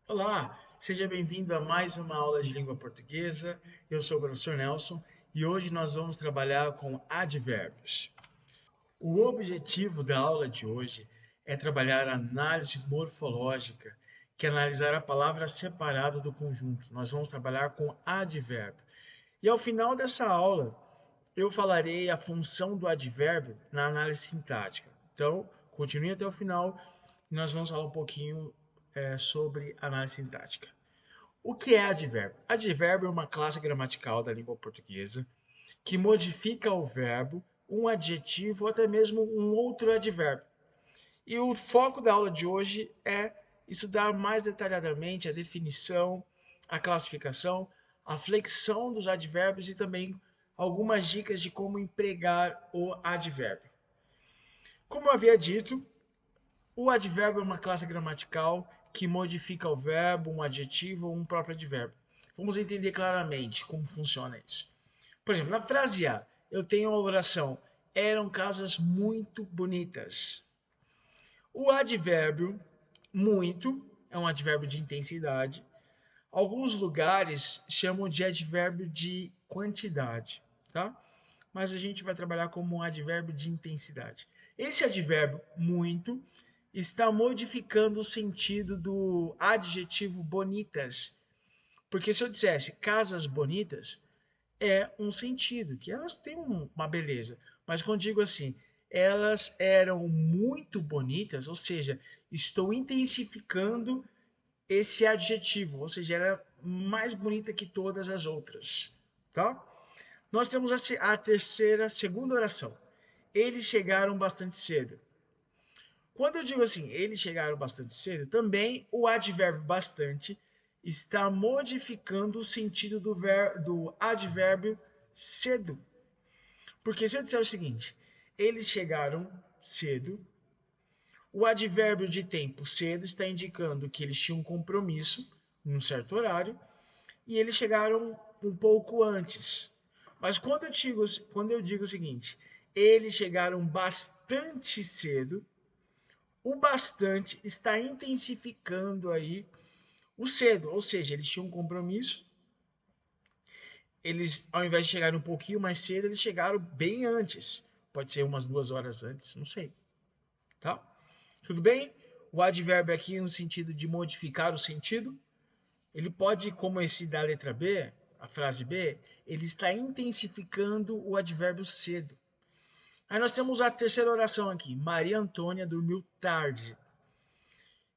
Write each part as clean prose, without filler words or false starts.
Olá, seja bem-vindo a mais uma aula de língua portuguesa. Eu sou o professor Nelson e hoje nós vamos trabalhar com advérbios. O objetivo da aula de hoje é trabalhar a análise morfológica, que é analisar a palavra separada do conjunto. Nós vamos trabalhar com advérbio. E ao final dessa aula, eu falarei a função do advérbio na análise sintática. Então, continue até o final e nós vamos falar um pouquinho sobre análise sintática. O que é advérbio? Advérbio é uma classe gramatical da língua portuguesa que modifica o verbo, um adjetivo ou até mesmo um outro advérbio. E o foco da aula de hoje é estudar mais detalhadamente a definição, a classificação, a flexão dos advérbios e também algumas dicas de como empregar o advérbio. Como eu havia dito, o advérbio é uma classe gramatical que modifica o verbo, um adjetivo ou um próprio advérbio. Vamos entender claramente como funciona isso. Por exemplo, na frase A, eu tenho a oração eram casas muito bonitas. O advérbio muito é um advérbio de intensidade. Alguns lugares chamam de advérbio de quantidade, tá? Mas a gente vai trabalhar como um advérbio de intensidade. Esse advérbio muito está modificando o sentido do adjetivo bonitas. Porque se eu dissesse casas bonitas, é um sentido, que elas têm uma beleza. Mas quando digo assim, elas eram muito bonitas, ou seja, estou intensificando esse adjetivo, ou seja, era mais bonita que todas as outras, tá? Nós temos a terceira, segunda oração. Eles chegaram bastante cedo. Quando eu digo assim, eles chegaram bastante cedo, também o advérbio bastante está modificando o sentido do advérbio cedo. Porque se eu disser o seguinte, eles chegaram cedo, o advérbio de tempo cedo está indicando que eles tinham um compromisso num certo horário e eles chegaram um pouco antes. Mas quando eu digo o seguinte, eles chegaram bastante cedo, o bastante está intensificando aí o cedo, ou seja, eles tinham um compromisso, eles, ao invés de chegarem um pouquinho mais cedo, eles chegaram bem antes. Pode ser umas 2 horas antes, não sei, tá? Tudo bem? O advérbio aqui no sentido de modificar o sentido, ele pode, como esse da letra B, a frase B, ele está intensificando o advérbio cedo. Aí nós temos a terceira oração aqui. Maria Antônia dormiu tarde.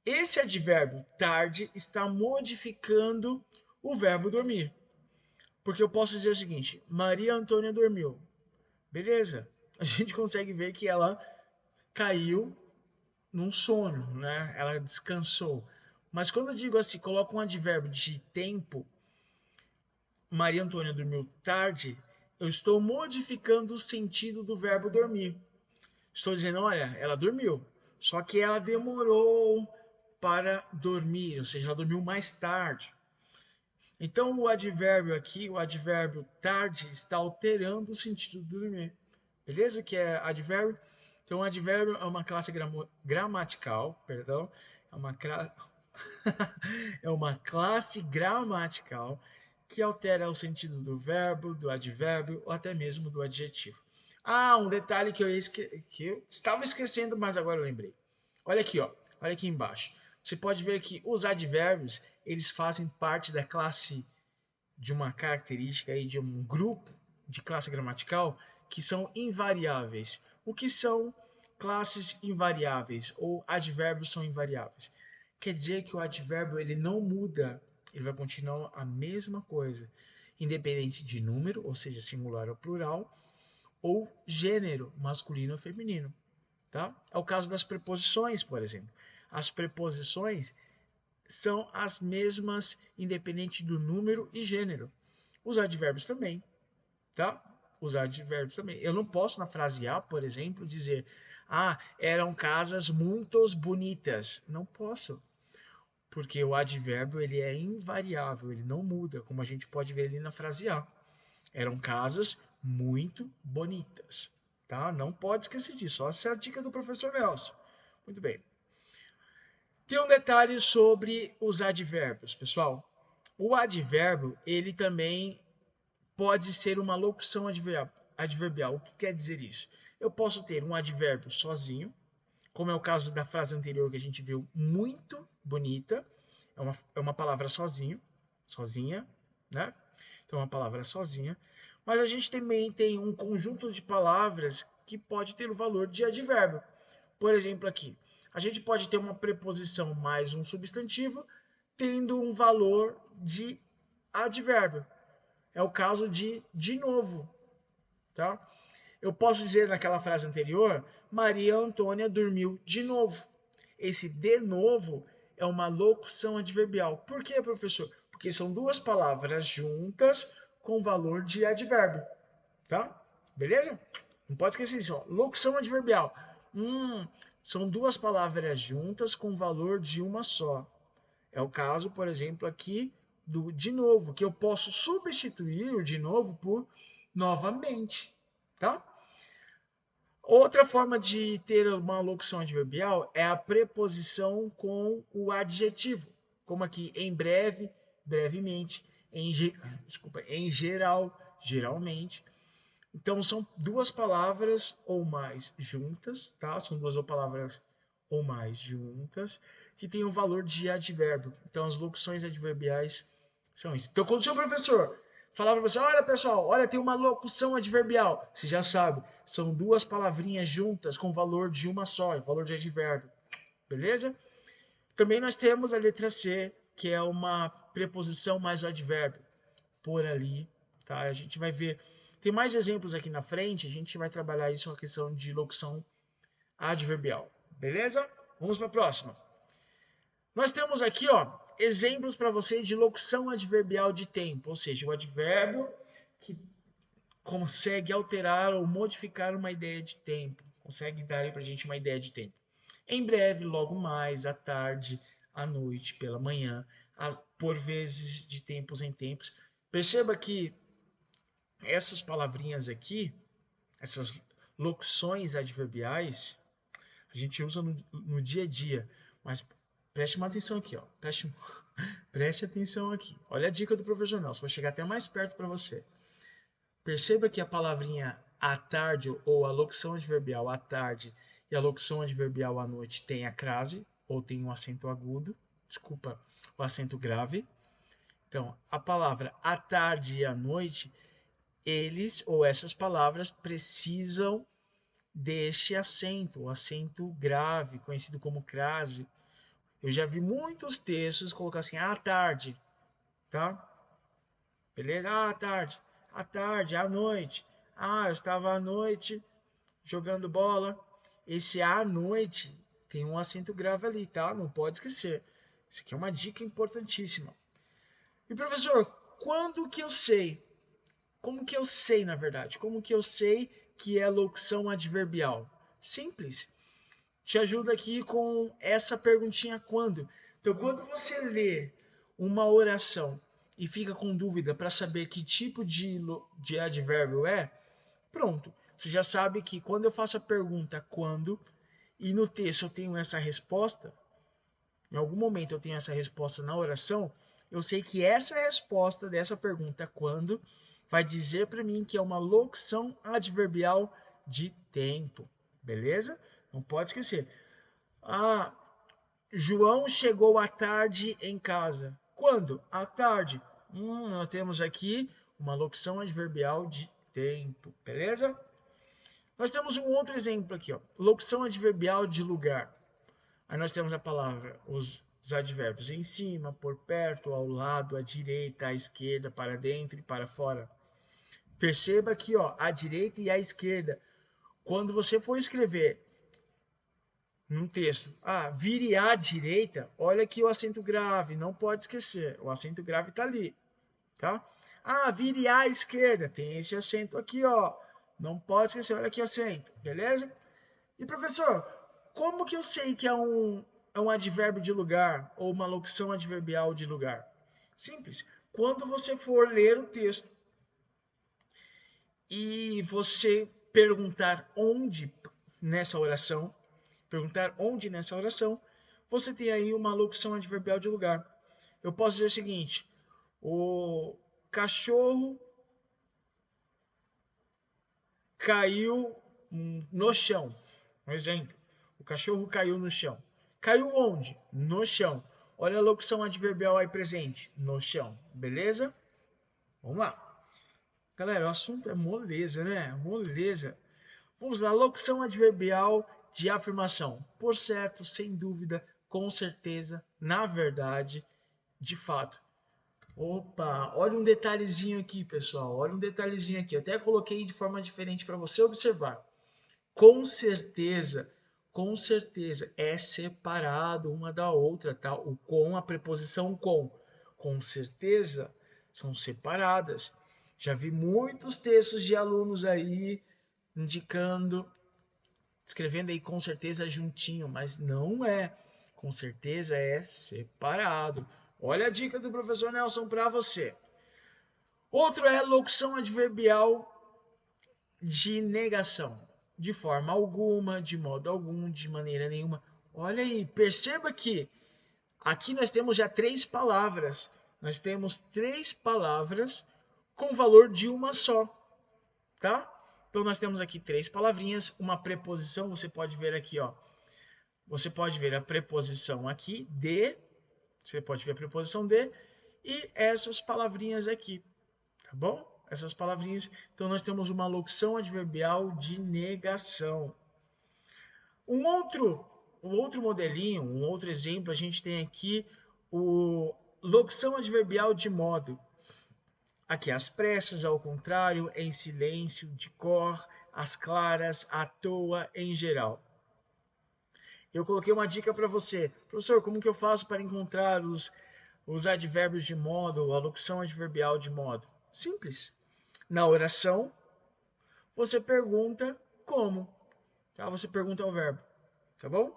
Esse advérbio tarde está modificando o verbo dormir. Porque eu posso dizer o seguinte: Maria Antônia dormiu. Beleza. A gente consegue ver que ela caiu num sono, né? Ela descansou. Mas quando eu digo assim, coloco um advérbio de tempo, Maria Antônia dormiu tarde, eu estou modificando o sentido do verbo dormir. Estou dizendo, olha, ela dormiu, só que ela demorou para dormir, ou seja, ela dormiu mais tarde. Então, o advérbio aqui, o advérbio tarde, está alterando o sentido do dormir. Beleza? Que é advérbio. Então, advérbio é uma classe gramatical, perdão, é uma, é uma classe gramatical que altera o sentido do verbo, do advérbio ou até mesmo do adjetivo. Ah, um detalhe que eu estava esquecendo, mas agora eu lembrei. Olha aqui, ó. Olha aqui embaixo. Você pode ver que os advérbios, eles fazem parte da classe de uma característica aí de um grupo de classe gramatical que são invariáveis. O que são classes invariáveis ou advérbios são invariáveis? Quer dizer que o advérbio ele não muda, ele vai continuar a mesma coisa, independente de número, ou seja, singular ou plural, ou gênero, masculino ou feminino, tá? É o caso das preposições, por exemplo. As preposições são as mesmas independente do número e gênero. Os advérbios também, tá? Os advérbios também. Eu não posso na frase A, por exemplo, dizer eram casas muito bonitas. Não posso, porque o advérbio ele é invariável, ele não muda, como a gente pode ver ali na frase A. Eram casas muito bonitas, tá? Não pode esquecer disso. Essa é a dica do professor Nelson. Muito bem. Tem um detalhe sobre os advérbios, pessoal. O advérbio, ele também pode ser uma locução adverbial. O que quer dizer isso? Eu posso ter um advérbio sozinho, como é o caso da frase anterior que a gente viu, muito bonita. É uma palavra sozinho, sozinha, né? Então, é uma palavra sozinha. Mas a gente também tem um conjunto de palavras que pode ter o valor de advérbio. Por exemplo, aqui, a gente pode ter uma preposição mais um substantivo tendo um valor de advérbio. É o caso de novo, tá? Eu posso dizer naquela frase anterior, Maria Antônia dormiu de novo. Esse de novo é uma locução adverbial. Por quê, professor? Porque são duas palavras juntas com valor de advérbio, tá? Beleza? Não pode esquecer isso, ó. Locução adverbial. São duas palavras juntas com valor de uma só. É o caso, por exemplo, aqui do de novo, que eu posso substituir o de novo por novamente, tá? Outra forma de ter uma locução adverbial é a preposição com o adjetivo, como aqui em breve, brevemente, em geral, geralmente. Então são duas palavras ou mais juntas, tá? São duas palavras ou mais juntas que têm o valor de advérbio. Então as locuções adverbiais são isso. Então quando o seu professor falar para você, olha pessoal, olha tem uma locução adverbial, você já sabe, são duas palavrinhas juntas com valor de uma só, valor de advérbio, beleza? Também nós temos a letra C, que é uma preposição mais o advérbio por ali, tá? A gente vai ver, tem mais exemplos aqui na frente, a gente vai trabalhar isso com a questão de locução adverbial, beleza? Vamos para a próxima. Nós temos aqui, ó, exemplos para você de locução adverbial de tempo, ou seja, o advérbio que consegue alterar ou modificar uma ideia de tempo, consegue dar para a gente uma ideia de tempo. Em breve, logo mais, à tarde, à noite, pela manhã, por vezes, de tempos em tempos. Perceba que essas palavrinhas aqui, essas locuções adverbiais, a gente usa no dia a dia, mas preste uma atenção aqui, ó. Preste atenção aqui. Olha a dica do professor Nelson, vou chegar até mais perto para você. Perceba que a palavrinha à tarde ou a locução adverbial à tarde e a locução adverbial à noite tem a crase ou tem um acento agudo, desculpa, o acento grave. Então, a palavra à tarde e à noite, eles ou essas palavras precisam deste acento, o acento grave, conhecido como crase. Eu já vi muitos textos colocar assim, à tarde, tá? Beleza? À tarde, à noite. Ah, eu estava à noite jogando bola. Esse à noite tem um acento grave ali, tá? Não pode esquecer. Isso aqui é uma dica importantíssima. E professor, quando que eu sei? Como que eu sei, na verdade? Como que eu sei que é locução adverbial? Simples. Te ajuda aqui com essa perguntinha quando. Então, quando você lê uma oração e fica com dúvida para saber que tipo de advérbio é, pronto. Você já sabe que quando eu faço a pergunta quando e no texto eu tenho essa resposta, em algum momento eu tenho essa resposta na oração, eu sei que essa resposta dessa pergunta quando vai dizer para mim que é uma locução adverbial de tempo, beleza? Não pode esquecer. Ah, João chegou à tarde em casa. Quando? À tarde. Nós temos aqui uma locução adverbial de tempo, beleza? Nós temos um outro exemplo aqui, ó. Locução adverbial de lugar. Aí nós temos a palavra, os advérbios em cima, por perto, ao lado, à direita, à esquerda, para dentro e para fora. Perceba aqui, ó, à direita e à esquerda. Quando você for escrever num texto, vire à direita, olha aqui o acento grave, não pode esquecer, o acento grave está ali, tá? Vire à esquerda, tem esse acento aqui, ó, não pode esquecer, olha aqui o acento, beleza? E professor, como que eu sei que é um advérbio de lugar ou uma locução adverbial de lugar? Simples, quando você for ler o texto e você perguntar onde nessa oração, você tem aí uma locução adverbial de lugar. Eu posso dizer o seguinte: o cachorro caiu no chão. Um exemplo. O cachorro caiu no chão. Caiu onde? No chão. Olha a locução adverbial aí presente. No chão. Beleza? Vamos lá. Galera, o assunto é moleza, né? Moleza. Vamos lá. Locução adverbial de afirmação. Por certo, sem dúvida, com certeza, na verdade, de fato. Opa, olha um detalhezinho aqui, pessoal. Olha um detalhezinho aqui. Eu até coloquei de forma diferente para você observar. Com certeza é separado uma da outra, tá? O com, a preposição com. Com certeza são separadas. Já vi muitos textos de alunos aí indicando, escrevendo aí com certeza juntinho, mas não é. Com certeza é separado. Olha a dica do professor Nelson para você. Outro é locução adverbial de negação. De forma alguma, de modo algum, de maneira nenhuma. Olha aí, perceba que aqui nós temos já três palavras. Nós temos três palavras com valor de uma só, tá? Então nós temos aqui três palavrinhas, uma preposição, você pode ver aqui, ó. Você pode ver a preposição aqui, de, você pode ver a preposição de, e essas palavrinhas aqui, tá bom? Essas palavrinhas. Então, nós temos uma locução adverbial de negação. Um outro modelinho, um outro exemplo, a gente tem aqui o locução adverbial de modo. Aqui, às pressas, ao contrário, em silêncio, de cor, às claras, à toa, em geral. Eu coloquei uma dica para você. Professor, como que eu faço para encontrar os advérbios de modo, a locução adverbial de modo? Simples. Na oração, você pergunta como, tá? Você pergunta o verbo, tá bom?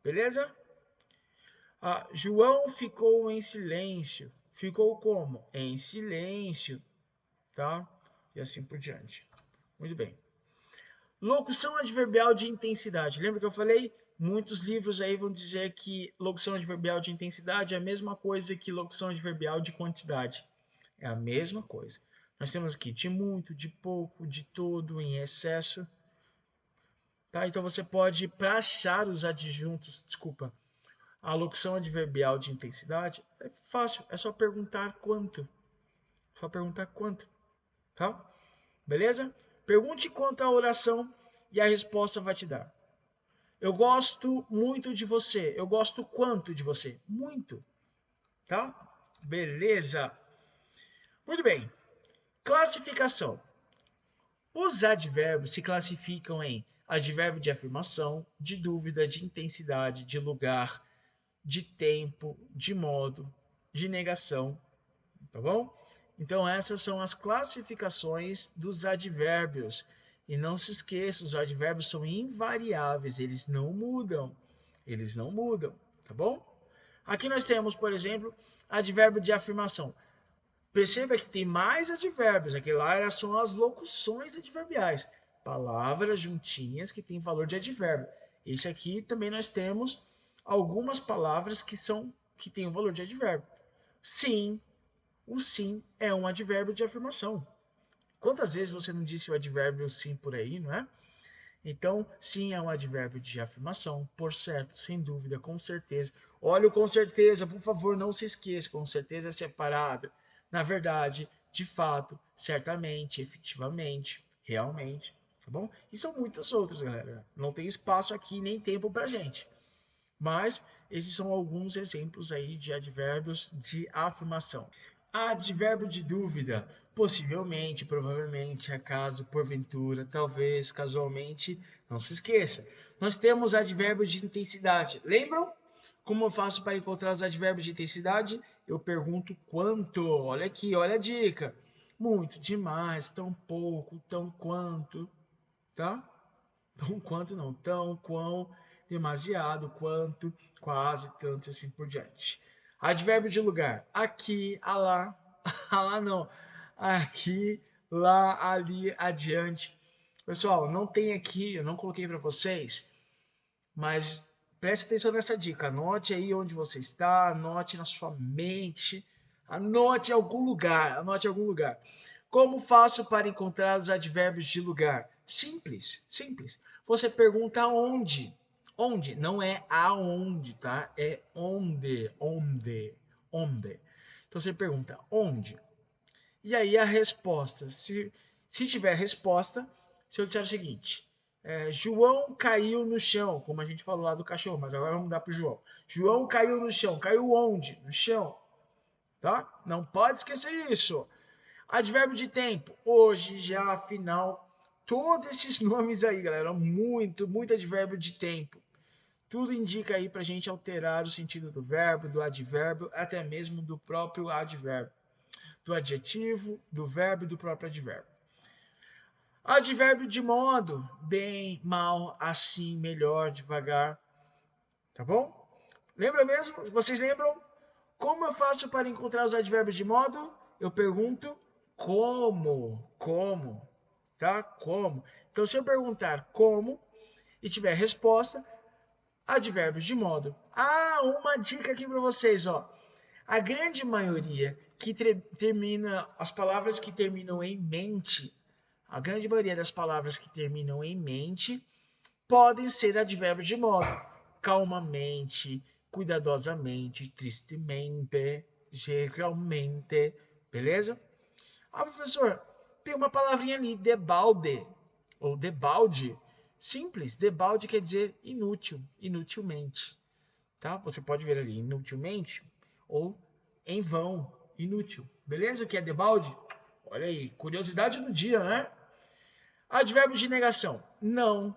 Beleza? João ficou em silêncio. Ficou como? Em silêncio, tá? E assim por diante. Muito bem. Locução adverbial de intensidade. Lembra que eu falei? Muitos livros aí vão dizer que locução adverbial de intensidade é a mesma coisa que locução adverbial de quantidade. É a mesma coisa. Nós temos aqui de muito, de pouco, de todo, em excesso. Tá? Então você pode, para achar os adjuntos, desculpa, a locução adverbial de intensidade, é fácil, é só perguntar quanto. Só perguntar quanto, tá? Beleza? Pergunte quanto à oração e a resposta vai te dar. Eu gosto muito de você. Eu gosto quanto de você? Muito, tá? Beleza. Muito bem. Classificação. Os advérbios se classificam em advérbio de afirmação, de dúvida, de intensidade, de lugar, de tempo, de modo, de negação, tá bom? Então essas são as classificações dos advérbios. E não se esqueça, os advérbios são invariáveis, eles não mudam. Eles não mudam, tá bom? Aqui nós temos, por exemplo, advérbio de afirmação. Perceba que tem mais advérbios, aquele lá são as locuções adverbiais, palavras juntinhas que têm valor de advérbio. Esse aqui também nós temos algumas palavras que têm o valor de advérbio. Sim, o sim é um advérbio de afirmação. Quantas vezes você não disse o advérbio sim por aí, não é? Então, sim é um advérbio de afirmação, por certo, sem dúvida, com certeza. Olha o com certeza, por favor, não se esqueça, com certeza é separado. Na verdade, de fato, certamente, efetivamente, realmente, tá bom? E são muitas outras, galera. Não tem espaço aqui nem tempo pra gente. Mas esses são alguns exemplos aí de advérbios de afirmação. Advérbio de dúvida, possivelmente, provavelmente, acaso, porventura, talvez, casualmente, não se esqueça. Nós temos advérbios de intensidade. Lembram? Como eu faço para encontrar os advérbios de intensidade? Eu pergunto quanto. Olha aqui, olha a dica. Muito, demais, tão pouco, tão quanto, tá? Tão quanto não, tão, quão, demasiado, quanto, quase, tanto, assim por diante. Advérbio de lugar. Aqui, alá, alá não. Aqui, lá, ali, adiante. Pessoal, não tem aqui, eu não coloquei para vocês, mas Preste atenção nessa dica. Anote aí onde você está, anote na sua mente, anote em algum lugar, anote em algum lugar. Como faço para encontrar os advérbios de lugar? Simples, simples. Você pergunta onde. Onde? Não é aonde, tá? É onde, onde, onde. Então você pergunta onde. E aí a resposta. Se tiver resposta, se eu disser o seguinte: João caiu no chão, como a gente falou lá do cachorro, mas agora vamos mudar para o João. João caiu no chão. Caiu onde? No chão. Tá? Não pode esquecer isso. Advérbio de tempo. Hoje, já, afinal. Todos esses nomes aí, galera. Muito advérbio de tempo. Tudo indica aí para a gente alterar o sentido do verbo, do advérbio, até mesmo do próprio advérbio. Do adjetivo, do verbo e do próprio advérbio. Advérbio de modo, bem, mal, assim, melhor, devagar, tá bom? Lembra mesmo? Vocês lembram? Como eu faço para encontrar os advérbios de modo? Eu pergunto como, tá? Como. Então, se eu perguntar como e tiver resposta, advérbios de modo. Ah, uma dica aqui para vocês, ó. A grande maioria que termina, as palavras que terminam em mente, a grande maioria das palavras que terminam em mente podem ser advérbios de modo. Calmamente, cuidadosamente, tristemente, geralmente, beleza? Ah, professor, tem uma palavrinha ali, debalde, ou debalde. Simples, debalde quer dizer inútil, inutilmente, tá? Você pode ver ali, inutilmente, ou em vão, inútil. Beleza? O que é debalde? Olha aí, curiosidade do dia, né? Advérbio de negação. Não,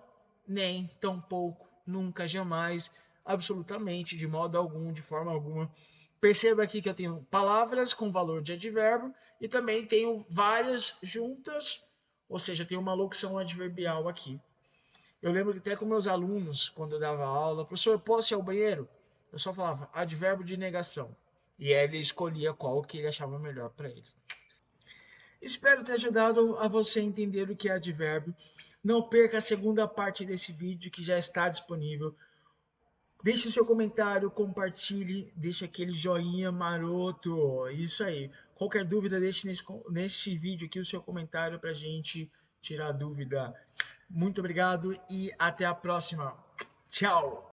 nem, tampouco, nunca, jamais, absolutamente, de modo algum, de forma alguma. Perceba aqui que eu tenho palavras com valor de advérbio e também tenho várias juntas, ou seja, tenho uma locução adverbial aqui. Eu lembro que até com meus alunos, quando eu dava aula, professor, posso ir ao banheiro? Eu só falava advérbio de negação. E aí ele escolhia qual que ele achava melhor para ele. Espero ter ajudado a você entender o que é advérbio. Não perca a segunda parte desse vídeo que já está disponível. Deixe seu comentário, compartilhe, deixe aquele joinha maroto. Isso aí. Qualquer dúvida, deixe nesse vídeo aqui o seu comentário para a gente tirar a dúvida. Muito obrigado e até a próxima. Tchau!